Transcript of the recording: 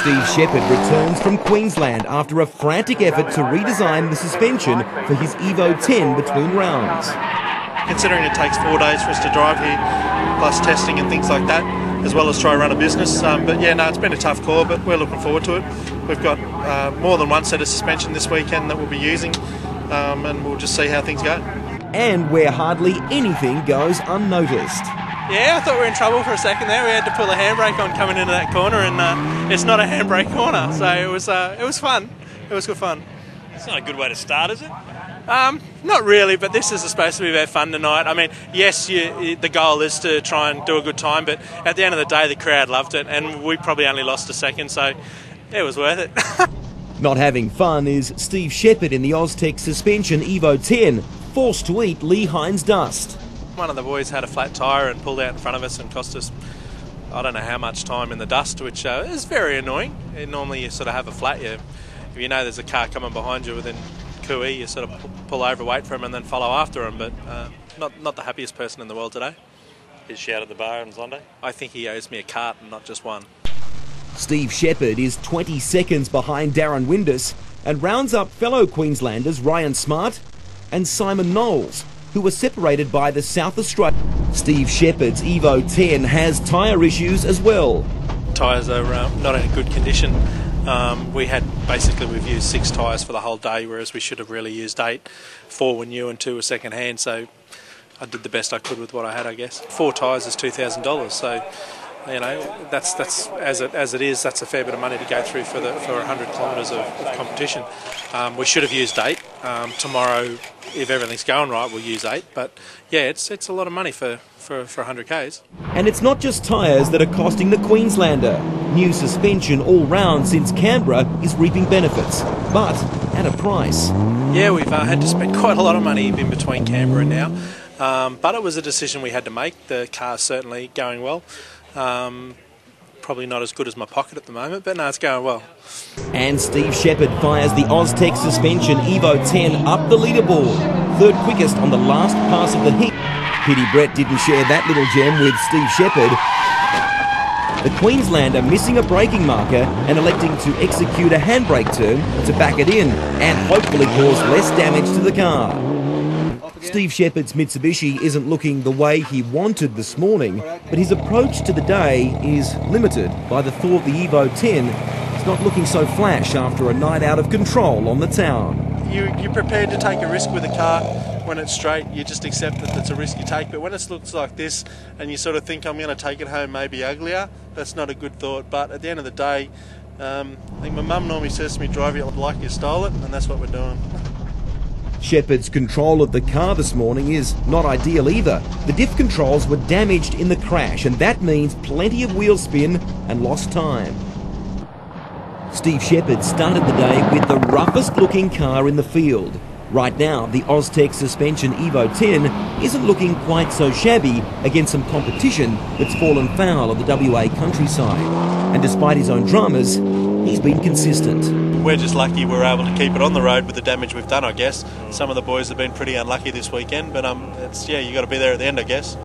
Steve Shepheard returns from Queensland after a frantic effort to redesign the suspension for his Evo 10 between rounds. Considering it takes 4 days for us to drive here, plus testing and things like that, as well as try run a business. But yeah, no, it's been a tough call, but we're looking forward to it. We've got more than one set of suspension this weekend that we'll be using, and we'll just see how things go. And where hardly anything goes unnoticed. Yeah, I thought we were in trouble for a second there. We had to pull a handbrake on coming into that corner, and it's not a handbrake corner, so it was fun. It was good fun. It's not a good way to start, is it? Not really, but this is supposed to be about fun tonight. I mean, yes, the goal is to try and do a good time, but at the end of the day, the crowd loved it, and we probably only lost a second, so it was worth it. Not having fun is Steve Shepheard in the Oztec suspension Evo 10, forced to eat Lee Hines dust. One of the boys had a flat tyre and pulled out in front of us and cost us, I don't know how much time in the dust, which is very annoying. Normally you sort of have a flat, if you know there's a car coming behind you within QE, you sort of pull over, wait for him and then follow after him, but not the happiest person in the world today. He's shout at the bar on Sunday. I think he owes me a cart and not just one. Steve Shepheard is 20 seconds behind Darren Windus and rounds up fellow Queenslanders Ryan Smart and Simon Knowles, who were separated by the South Australia. Steve Shepheard's Evo 10 has tyre issues as well. Tyres are not in good condition. We've used 6 tyres for the whole day, whereas we should have really used 8. 4 were new and 2 were second hand, so I did the best I could with what I had, I guess. 4 tyres is $2,000, so that's as it is. That's a fair bit of money to go through for 100 kilometres of competition. We should have used 8. Tomorrow, if everything's going right, we'll use 8. But yeah, it's a lot of money for 100 Ks. And it's not just tyres that are costing the Queenslander. New suspension all round since Canberra is reaping benefits, but at a price. Yeah, we've had to spend quite a lot of money in between Canberra and now, but it was a decision we had to make. The car's certainly going well. Probably not as good as my pocket at the moment, but no, it's going well. And Steve Shepheard fires the Oztec suspension Evo 10 up the leaderboard, third quickest on the last pass of the heat. Pity Brett didn't share that little gem with Steve Shepheard. The Queenslander missing a braking marker and electing to execute a handbrake turn to back it in and hopefully cause less damage to the car. Steve Shepheard's Mitsubishi isn't looking the way he wanted this morning, but his approach to the day is limited by the thought the Evo 10 is not looking so flash after a night out of control on the town. You're prepared to take a risk with a car when it's straight. You just accept that it's a risk you take. But when it looks like this and you sort of think, I'm going to take it home maybe uglier, that's not a good thought. But at the end of the day, I think my mum normally says to me, drive it like you stole it, and that's what we're doing. Shepheard's control of the car this morning is not ideal either. The diff controls were damaged in the crash, and that means plenty of wheel spin and lost time. Steve Shepheard started the day with the roughest looking car in the field. Right now, the Oztec suspension Evo 10 isn't looking quite so shabby against some competition that's fallen foul of the WA countryside. And despite his own dramas, he's been consistent. We're just lucky we're able to keep it on the road with the damage we've done, I guess. Some of the boys have been pretty unlucky this weekend, but you got to be there at the end, I guess.